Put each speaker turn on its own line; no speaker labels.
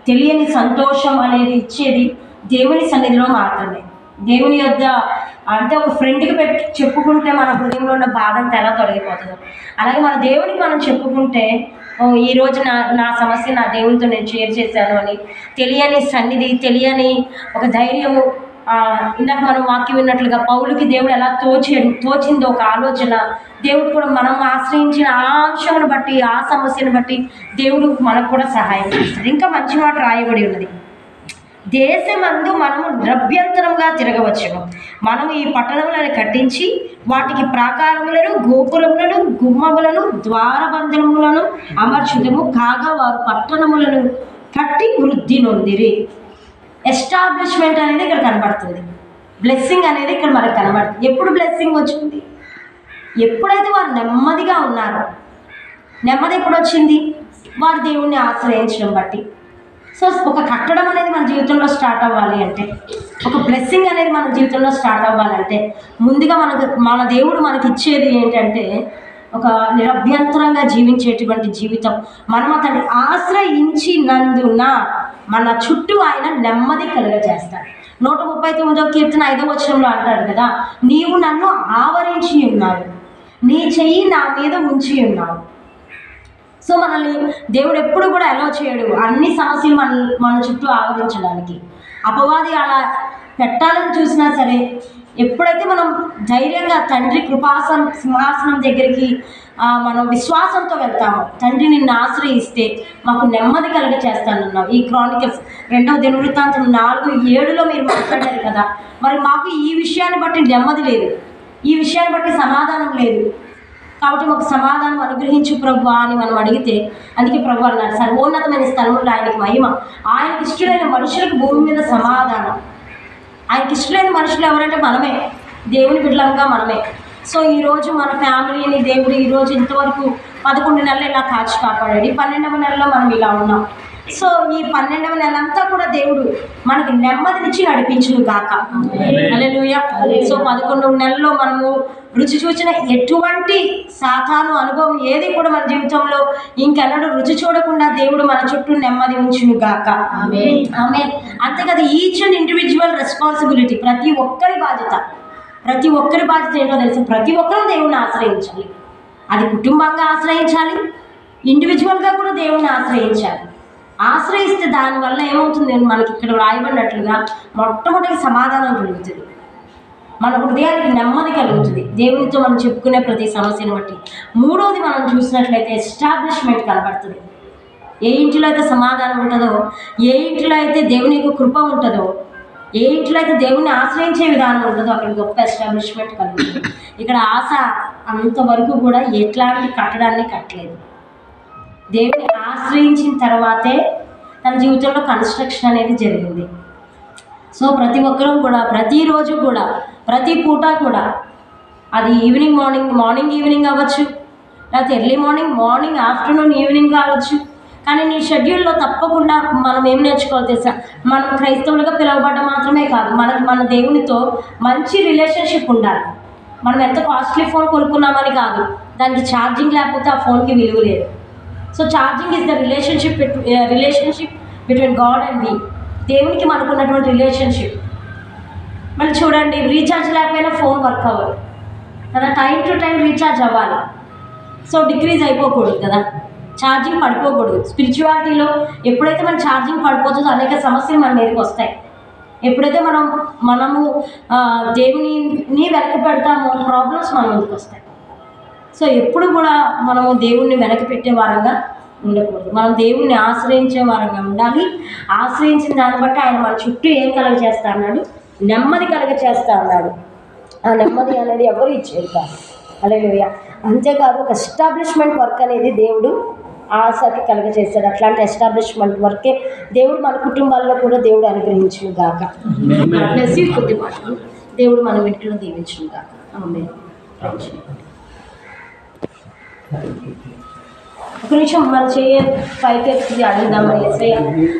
తెలియని సంతోషం అనేది ఇచ్చేది దేవుని సన్నిధిలో మాత్రమే. దేవుని యొద్ద అంటే ఒక ఫ్రెండ్కి పెట్టి చెప్పుకుంటే మన హృదయంలో ఉన్న బాధ అంతా ఎలా తొలగిపోతుందో, అలాగే మన దేవునికి మనం చెప్పుకుంటే ఈరోజు నా సమస్య నా దేవునితో నేను షేర్ చేశాను అని తెలియని సన్నిధి, తెలియని ఒక ధైర్యము. ఇందాక మనం వాక్యం విన్నట్లుగా పౌలుకి దేవుడు ఎలా తోచిందో ఒక ఆలోచన, దేవుడు కూడా మనం ఆశ్రయించిన ఆ అంశమును బట్టి, ఆ సమస్యను బట్టి దేవుడు మనకు కూడా సహాయం చేస్తాడు. ఇంకా మంచి మాట రాయబడి ఉన్నది, దేశమందు మనము ద్రవ్యంతరంగా తిరగవచ్చును. మనం ఈ పట్టణములను కట్టించి వాటికి ప్రాకారములను, గోపురములను, గుమ్మములను, ద్వారబంధములను అమర్చుదము. కాగా వారు పట్టణములను కట్టి వృద్ధి నొందిరి. ఎస్టాబ్లిష్మెంట్ అనేది ఇక్కడ కనబడుతుంది. బ్లెస్సింగ్ అనేది ఇక్కడ మనకు కనబడుతుంది. ఎప్పుడు బ్లెస్సింగ్ వచ్చింది? ఎప్పుడైతే వారు నెమ్మదిగా ఉన్నారో. నెమ్మది ఎప్పుడు వచ్చింది? వారు దేవుణ్ణి ఆశ్రయించడం బట్టి. సో ఒక కట్టడం అనేది మన జీవితంలో స్టార్ట్ అవ్వాలి అంటే, ఒక బ్లెస్సింగ్ అనేది మన జీవితంలో స్టార్ట్ అవ్వాలంటే, ముందుగా మన దేవుడు మనకి ఇచ్చేది ఏంటంటే ఒక నిరభ్యంతరంగా జీవించేటువంటి జీవితం. మనం అతన్ని ఆశ్రయించినందున మన చుట్టూ ఆయన నెమ్మది కలుగజేస్తాడు. 139వ కీర్తన 5వ వచనంలో అంటాడు కదా, నీవు నన్ను ఆవరించి ఉన్నావు, నీ చెయ్యి నా మీద ఉంచి ఉన్నావు. సో మనల్ని దేవుడు ఎప్పుడు కూడా అలౌ చేయడు అన్ని సమస్యలు మన చుట్టూ ఆవరించడానికి. అపవాది అలా పెట్టాలని చూసినా సరే, ఎప్పుడైతే మనం ధైర్యంగా తండ్రి సింహాసనం దగ్గరికి మనం విశ్వాసంతో వెళ్తామో, తండ్రి నిన్ను ఆశ్రయిస్తే మాకు నెమ్మది కలుగ చేస్తానన్నావు. ఈ క్రానికల్స్ 2వ దినవృత్తాంతం 4:7లో మీరు మాట్లాడారు కదా, మరి మాకు ఈ విషయాన్ని బట్టి నెమ్మది లేదు, ఈ విషయాన్ని బట్టి సమాధానం లేదు, కాబట్టి ఒక సమాధానం అనుగ్రహించు ప్రభువా అని మనం అడిగితే, అందుకే ప్రభు అన్నాడు, సర్వోన్నతమైన స్థలములో ఆయనకి మహిమ, ఆయనకి ఇష్టమైన మనుషులకు భూమి మీద సమాధానం. ఆయనకి ఇష్టమైన మనుషులు ఎవరంటే మనమే, దేవుని బిడ్డలంగా మనమే. సో ఈరోజు మన ఫ్యామిలీని దేవుడు ఈరోజు ఇంతవరకు 11 నెలలు ఇలా కాపాడాడు. ఈ 12వ నెలలో మనం ఇలా ఉన్నాం. సో ఈ 12వ నెలంతా కూడా దేవుడు మనకి నెమ్మదినిచ్చి నడిపించును గాక. హల్లెలూయా. సో 11 నెలల్లో మనము రుచి చూచిన ఎటువంటి సాతాను అనుభవం ఏది కూడా మన జీవితంలో ఇంకెన్నడూ రుచి చూడకుండా దేవుడు మన చుట్టూ నెమ్మది ఉంచును గాక. ఆమేన్. అంతే కదా, ఈచ్ అండ్ ఇండివిజువల్ రెస్పాన్సిబిలిటీ. ప్రతి ఒక్కరి బాధ్యత ఏంటో తెలుసు. ప్రతి ఒక్కరూ దేవుణ్ణి ఆశ్రయించాలి. అది కుటుంబంగా ఆశ్రయించాలి, ఇండివిజువల్గా కూడా దేవుణ్ణి ఆశ్రయించాలి. ఆశ్రయిస్తే దానివల్ల ఏమవుతుంది, మనకి ఇక్కడ రాయబడినట్లుగా మొట్టమొదటి సమాధానం కలుగుతుంది, మన హృదయానికి నెమ్మది కలుగుతుంది దేవునితో మనం చెప్పుకునే ప్రతి సమస్యను బట్టి. 3వది మనం చూసినట్లయితే ఎస్టాబ్లిష్మెంట్ కనబడుతుంది. ఏ ఇంటిలో అయితే సమాధానం ఉంటుందో, ఏ ఇంటిలో అయితే దేవుని యొక్క కృప ఉంటుందో, ఏ ఇంట్లో అయితే దేవుణ్ణి ఆశ్రయించే విధానం ఉంటుందో అక్కడ గొప్ప ఎస్టాబ్లిష్మెంట్ కలుగుతుంది. ఇక్కడ ఆశ అంతవరకు కూడా ఎట్లాంటి కట్టడాన్ని కట్టలేదు. దేవుని ఆశ్రయించిన తర్వాతే తన జీవితంలో కన్స్ట్రక్షన్ అనేది జరిగింది. సో ప్రతి ఒక్కరూ కూడా ప్రతిరోజు కూడా ప్రతి పూట కూడా, అది మార్నింగ్ ఈవినింగ్ అవ్వచ్చు, లేకపోతే ఎర్లీ మార్నింగ్ ఆఫ్టర్నూన్ ఈవినింగ్ కావచ్చు, కానీ నీ షెడ్యూల్లో తప్పకుండా మనం ఏం నేర్చుకోవాలి తెలుసా, మనం క్రైస్తవులుగా పిలువబడ్డ మాత్రమే కాదు, మన దేవునితో మంచి రిలేషన్షిప్ ఉండాలి. మనం ఎంత కాస్ట్లీ ఫోన్ కొనుక్కున్నామని కాదు, దానికి ఛార్జింగ్ లేకపోతే ఆ ఫోన్కి విలువ లేదు. So charging is the relationship between God and we. దేవునికి మనకు ఉన్నటువంటి రిలేషన్షిప్. మళ్ళీ చూడండి, రీఛార్జ్ లేకపోయినా ఫోన్ వర్క్ అవ్వదు కదా, టైం టు టైం రీఛార్జ్ అవ్వాలి. సో డిక్రీజ్ అయిపోకూడదు కదా, ఛార్జింగ్ పడిపోకూడదు. స్పిరిచువాలిటీలో ఎప్పుడైతే మన ఛార్జింగ్ పడిపోతుందో అనేక సమస్యలు మన మీదకి వస్తాయి. ఎప్పుడైతే మనము దేవుని వెనక పెడతామో ప్రాబ్లమ్స్ మన ముందుకు వస్తాయి. సో ఎప్పుడు కూడా మనము దేవుణ్ణి వెనక పెట్టే వారంగా ఉండకూడదు, మనం దేవుణ్ణి ఆశ్రయించే వారంగా ఉండాలి. ఆశ్రయించిన దాన్ని బట్టి ఆయన మన చుట్టూ ఏం కలుగ చేస్తా అన్నాడు, నెమ్మది కలుగ చేస్తా అన్నాడు. ఆ నెమ్మది అనేది ఎవరు ఇచ్చేది కాదు. హల్లెలూయా. అంతేకాదు, ఒక ఎస్టాబ్లిష్మెంట్ వర్క్ అనేది దేవుడు ఆశకి కలుగ చేశాడు. అట్లాంటి ఎస్టాబ్లిష్మెంట్ వర్కే దేవుడు మన కుటుంబాల్లో కూడా దేవుడు అనుగ్రహించును గాక. కొద్ది మాటలు దేవుడు మన ఇంట్లో దీవించును గాక. ఆమేన్. ఒక నిమిషం మన పైకి అడుగుదామని.